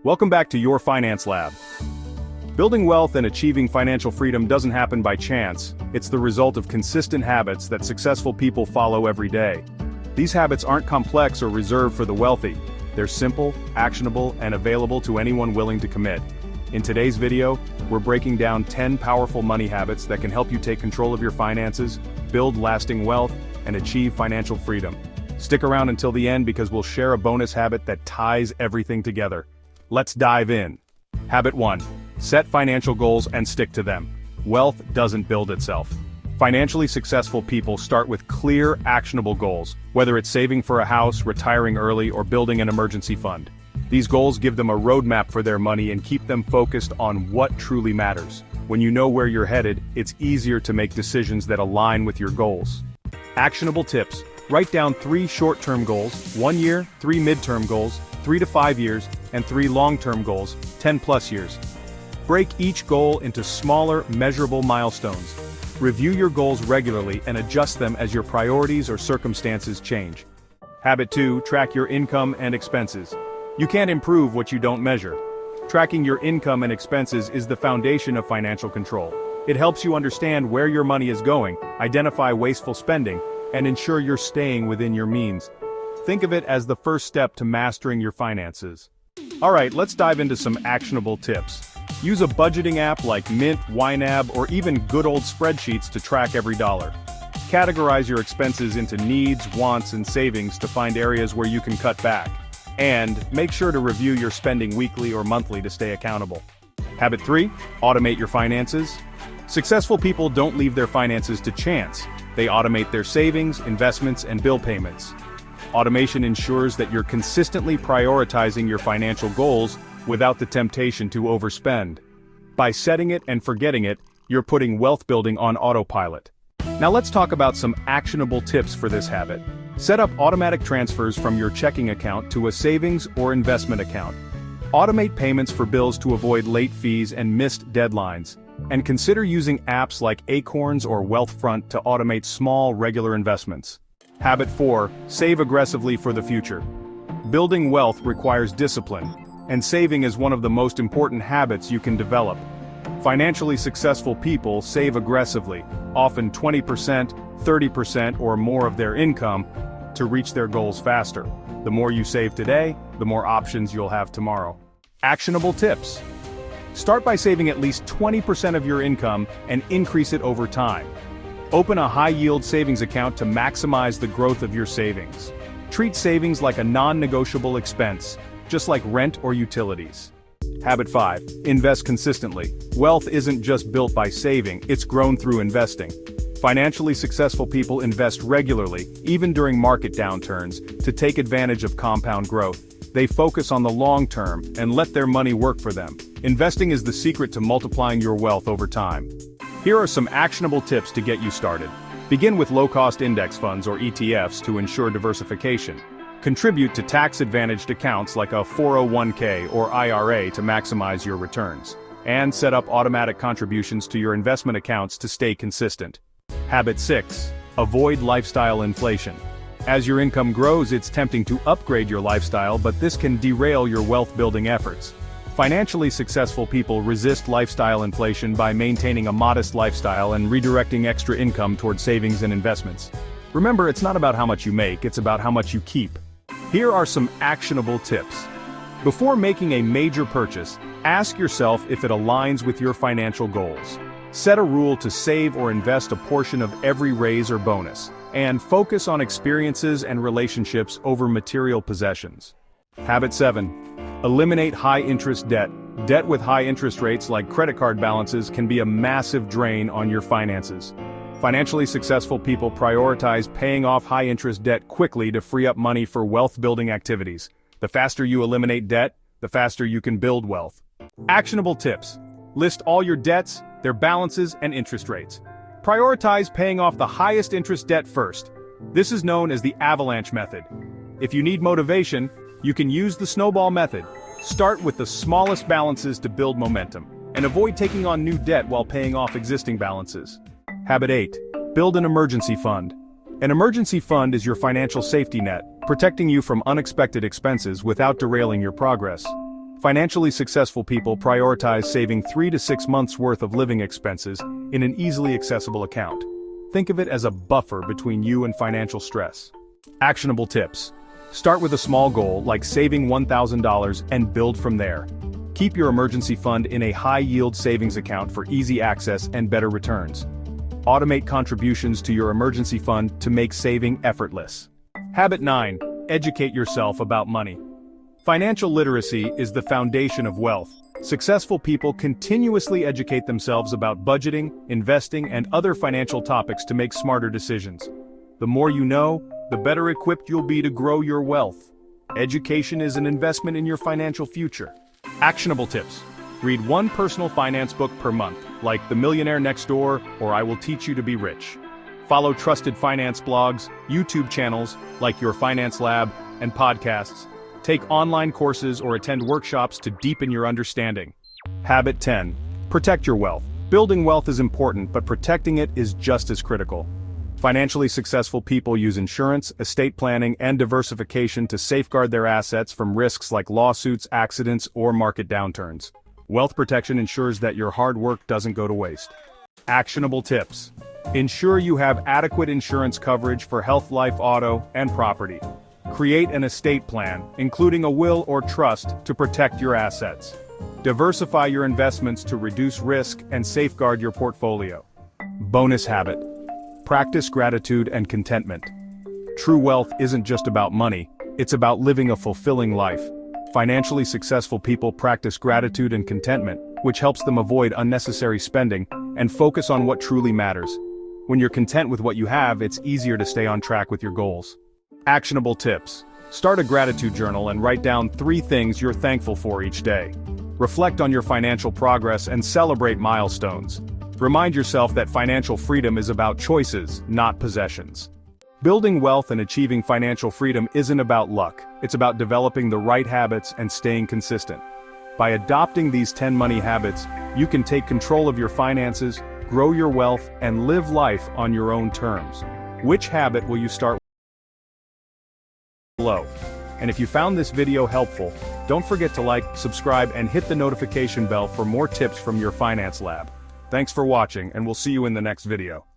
Welcome back to Your Finance Lab. Building wealth and achieving financial freedom doesn't happen by chance. It's the result of consistent habits that successful people follow every day. These habits aren't complex or reserved for the wealthy. They're simple, actionable, and available to anyone willing to commit. In today's video, we're breaking down 10 powerful money habits that can help you take control of your finances, build lasting wealth, and achieve financial freedom. Stick around until the end because we'll share a bonus habit that ties everything together. Let's dive in. Habit 1. Set financial goals and stick to them. Wealth doesn't build itself. Financially successful people start with clear, actionable goals, whether it's saving for a house, retiring early, or building an emergency fund. These goals give them a roadmap for their money and keep them focused on what truly matters. When you know where you're headed, it's easier to make decisions that align with your goals. Actionable tips. Write down 3 short-term goals, 1 year, 3 mid-term goals, 3 to 5 years, and 3 long-term goals, 10+ years. Break each goal into smaller, measurable milestones. Review your goals regularly and adjust them as your priorities or circumstances change. Habit 2. Track your income and expenses. You can't improve what you don't measure. Tracking your income and expenses is the foundation of financial control. It helps you understand where your money is going, identify wasteful spending, and ensure you're staying within your means. Think of it as the first step to mastering your finances. Alright, let's dive into some actionable tips. Use a budgeting app like Mint, YNAB, or even good old spreadsheets to track every dollar. Categorize your expenses into needs, wants, and savings to find areas where you can cut back. And make sure to review your spending weekly or monthly to stay accountable. Habit 3. Automate your finances. Successful people don't leave their finances to chance. They automate their savings, investments, and bill payments. Automation ensures that you're consistently prioritizing your financial goals without the temptation to overspend. By setting it and forgetting it, you're putting wealth building on autopilot. Now let's talk about some actionable tips for this habit. Set up automatic transfers from your checking account to a savings or investment account. Automate payments for bills to avoid late fees and missed deadlines. And consider using apps like Acorns or Wealthfront to automate small, regular investments. Habit 4. Save aggressively for the future. Building wealth requires discipline, and saving is one of the most important habits you can develop. Financially successful people save aggressively, often 20%, 30%, or more of their income, to reach their goals faster. The more you save today, the more options you'll have tomorrow. Actionable tips. Start by saving at least 20% of your income and increase it over time. Open a high-yield savings account to maximize the growth of your savings. Treat savings like a non-negotiable expense, just like rent or utilities. Habit 5. Invest consistently. Wealth isn't just built by saving, it's grown through investing. Financially successful people invest regularly, even during market downturns, to take advantage of compound growth. They focus on the long term and let their money work for them. Investing is the secret to multiplying your wealth over time. Here are some actionable tips to get you started. Begin with low-cost index funds or ETFs to ensure diversification. Contribute to tax-advantaged accounts like a 401k or IRA to maximize your returns. And set up automatic contributions to your investment accounts to stay consistent. Habit 6. Avoid lifestyle inflation. As your income grows, it's tempting to upgrade your lifestyle, but this can derail your wealth-building efforts. Financially successful people resist lifestyle inflation by maintaining a modest lifestyle and redirecting extra income toward savings and investments. Remember, it's not about how much you make, it's about how much you keep. Here are some actionable tips. Before making a major purchase, ask yourself if it aligns with your financial goals. Set a rule to save or invest a portion of every raise or bonus, and focus on experiences and relationships over material possessions. Habit 7. Eliminate high-interest debt. Debt with high interest rates like credit card balances can be a massive drain on your finances. Financially successful people prioritize paying off high-interest debt quickly to free up money for wealth-building activities. The faster you eliminate debt, the faster you can build wealth. Actionable tips. List all your debts, their balances, and interest rates. Prioritize paying off the highest interest debt first. This is known as the avalanche method. If you need motivation, you can use the snowball method. Start with the smallest balances to build momentum, and avoid taking on new debt while paying off existing balances. Habit 8. Build an emergency fund. An emergency fund is your financial safety net, protecting you from unexpected expenses without derailing your progress. Financially successful people prioritize saving 3 to 6 months' worth of living expenses in an easily accessible account. Think of it as a buffer between you and financial stress. Actionable tips. Start with a small goal like saving $1,000 and build from there. Keep your emergency fund in a high-yield savings account for easy access and better returns. Automate contributions to your emergency fund to make saving effortless. Habit 9. Educate yourself about money. Financial literacy is the foundation of wealth. Successful people continuously educate themselves about budgeting, investing, and other financial topics to make smarter decisions. The more you know, the better equipped you'll be to grow your wealth. Education is an investment in your financial future. Actionable tips. Read one personal finance book per month, like The Millionaire Next Door or I Will Teach You to Be Rich. Follow trusted finance blogs, YouTube channels like Your Finance Lab, and podcasts. Take online courses or attend workshops to deepen your understanding. Habit 10. Protect your wealth. Building wealth is important, but protecting it is just as critical. Financially successful people use insurance, estate planning, and diversification to safeguard their assets from risks like lawsuits, accidents, or market downturns. Wealth protection ensures that your hard work doesn't go to waste. Actionable tips. Ensure you have adequate insurance coverage for health, life, auto, and property. Create an estate plan, including a will or trust, to protect your assets. Diversify your investments to reduce risk and safeguard your portfolio. Bonus habit. Practice gratitude and contentment. True wealth isn't just about money, it's about living a fulfilling life. Financially successful people practice gratitude and contentment, which helps them avoid unnecessary spending and focus on what truly matters. When you're content with what you have, it's easier to stay on track with your goals. Actionable tips. Start a gratitude journal and write down 3 things you're thankful for each day. Reflect on your financial progress and celebrate milestones. Remind yourself that financial freedom is about choices, not possessions. Building wealth and achieving financial freedom isn't about luck, it's about developing the right habits and staying consistent. By adopting these 10 money habits, you can take control of your finances, grow your wealth, and live life on your own terms. Which habit will you start with? Below. And if you found this video helpful, don't forget to like, subscribe, and hit the notification bell for more tips from your finance lab. Thanks for watching, and we'll see you in the next video.